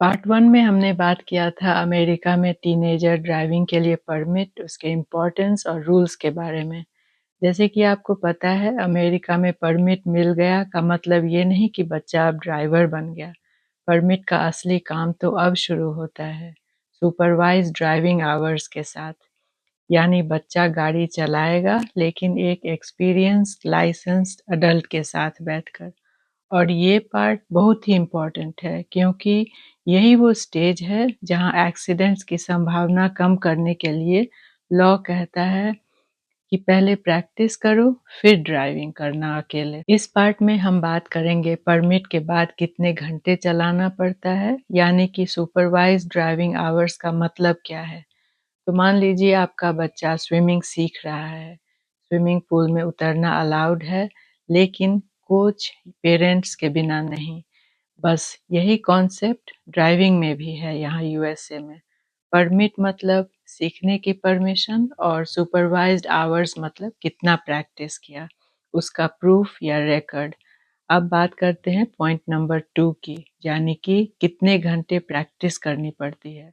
Part 1 में हमने बात किया था अमेरिका में टीनेजर ड्राइविंग के लिए परमिट, उसके इम्पोर्टेंस और रूल्स के बारे में। जैसे कि आपको पता है अमेरिका में परमिट मिल गया का मतलब ये नहीं कि बच्चा अब ड्राइवर बन गया। परमिट का असली काम तो अब शुरू होता है, सुपरवाइज्ड ड्राइविंग आवर्स के साथ। यानी बच्चा गाड़ी चलाएगा लेकिन एक एक्सपीरियंस्ड लाइसेंस्ड अडल्ट के साथ बैठकर। और ये पार्ट बहुत ही इम्पोर्टेंट है क्योंकि यही वो स्टेज है जहां एक्सीडेंट्स की संभावना कम करने के लिए लॉ कहता है कि पहले प्रैक्टिस करो फिर ड्राइविंग करना अकेले। इस पार्ट में हम बात करेंगे परमिट के बाद कितने घंटे चलाना पड़ता है, यानी कि सुपरवाइज्ड ड्राइविंग आवर्स का मतलब क्या है। तो मान लीजिए आपका बच्चा स्विमिंग सीख रहा है, स्विमिंग पूल में उतरना अलाउड है, लेकिन कोच पेरेंट्स के बिना नहीं। बस यही कॉन्सेप्ट ड्राइविंग में भी है यहाँ यूएसए में। परमिट मतलब सीखने की परमिशन और सुपरवाइज्ड आवर्स मतलब कितना प्रैक्टिस किया, उसका प्रूफ या रिकॉर्ड। अब बात करते हैं पॉइंट नंबर 2 की, यानी कि कितने घंटे प्रैक्टिस करनी पड़ती है।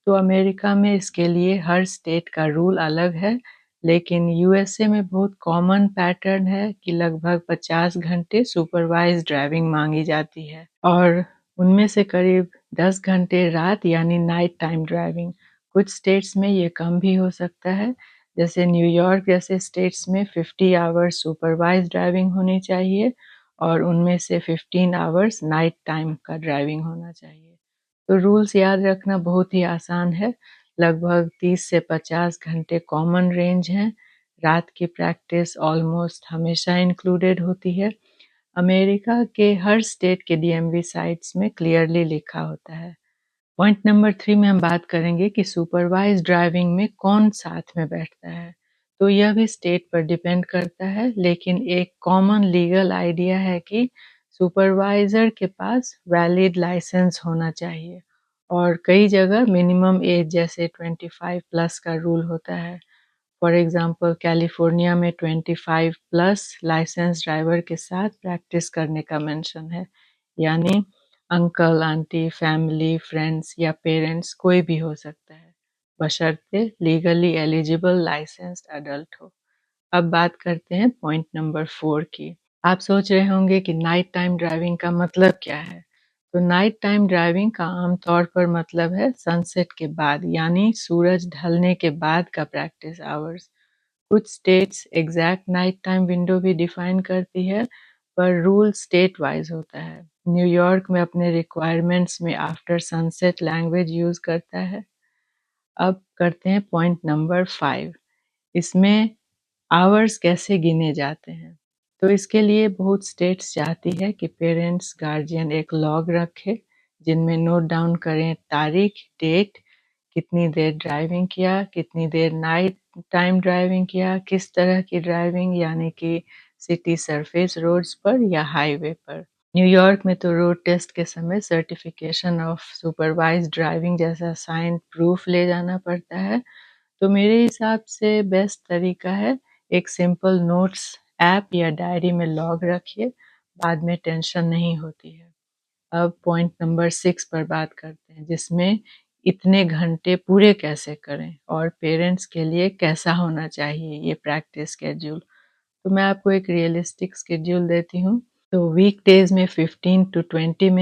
तो अमेरिका में इसके लिए हर स्टेट का रूल अलग है, लेकिन यूएसए में बहुत कॉमन पैटर्न है कि लगभग 50 घंटे सुपरवाइज्ड ड्राइविंग मांगी जाती है और उनमें से करीब 10 घंटे रात यानी नाइट टाइम ड्राइविंग। कुछ स्टेट्स में ये कम भी हो सकता है, जैसे न्यूयॉर्क जैसे स्टेट्स में 50 आवर्स सुपरवाइज्ड ड्राइविंग होनी चाहिए और उनमें से 15 आवर्स नाइट टाइम का ड्राइविंग होना चाहिए। तो रूल्स याद रखना बहुत ही आसान है, लगभग 30 से 50 घंटे कॉमन रेंज है। रात की प्रैक्टिस ऑलमोस्ट हमेशा इंक्लूडेड होती है। अमेरिका के हर स्टेट के डीएमवी साइट्स में क्लियरली लिखा होता है। पॉइंट नंबर 3 में हम बात करेंगे कि सुपरवाइज्ड ड्राइविंग में कौन साथ में बैठता है। तो यह भी स्टेट पर डिपेंड करता है, लेकिन एक कॉमन लीगल आइडिया है कि सुपरवाइजर के पास वैलिड लाइसेंस होना चाहिए और कई जगह मिनिमम एज जैसे 25 प्लस का रूल होता है। फॉर एग्जांपल कैलिफोर्निया में 25 प्लस लाइसेंस ड्राइवर के साथ प्रैक्टिस करने का मेंशन है, यानी अंकल आंटी फैमिली फ्रेंड्स या पेरेंट्स कोई भी हो सकता है, बशर्ते लीगली एलिजिबल लाइसेंस्ड अडल्ट हो। अब बात करते हैं पॉइंट नंबर 4 की। आप सोच रहे होंगे कि नाइट टाइम ड्राइविंग का मतलब क्या है। तो नाइट टाइम ड्राइविंग का आमतौर पर मतलब है सनसेट के बाद, यानी सूरज ढलने के बाद का प्रैक्टिस आवर्स। कुछ states exact night time window भी डिफाइन करती है, पर रूल स्टेट वाइज होता है। न्यूयॉर्क में अपने रिक्वायरमेंट्स में आफ्टर सनसेट लैंग्वेज यूज करता है। अब करते हैं पॉइंट नंबर 5। इसमें आवर्स कैसे गिने जाते हैं। तो इसके लिए बहुत स्टेट्स चाहती है कि पेरेंट्स गार्जियन एक लॉग रखे जिनमें नोट डाउन करें तारीख, डेट, कितनी देर ड्राइविंग किया, कितनी देर नाइट टाइम ड्राइविंग किया, किस तरह की ड्राइविंग, यानी कि सिटी सरफेस रोड्स पर या हाईवे पर। न्यूयॉर्क में तो रोड टेस्ट के समय सर्टिफिकेशन ऑफ सुपरवाइज्ड ड्राइविंग जैसा साइन प्रूफ ले जाना पड़ता है। तो मेरे हिसाब से बेस्ट तरीका है एक सिंपल नोट्स ऐप या डायरी में लॉग रखिए, बाद में टेंशन नहीं होती है। अब पॉइंट नंबर 6 पर बात करते हैं, जिसमें इतने घंटे पूरे कैसे करें और पेरेंट्स के लिए कैसा होना चाहिए ये प्रैक्टिस स्केड्यूल। तो मैं आपको एक रियलिस्टिक स्केड्यूल देती हूँ। तो वीक डेज में 15 to 20 मिनट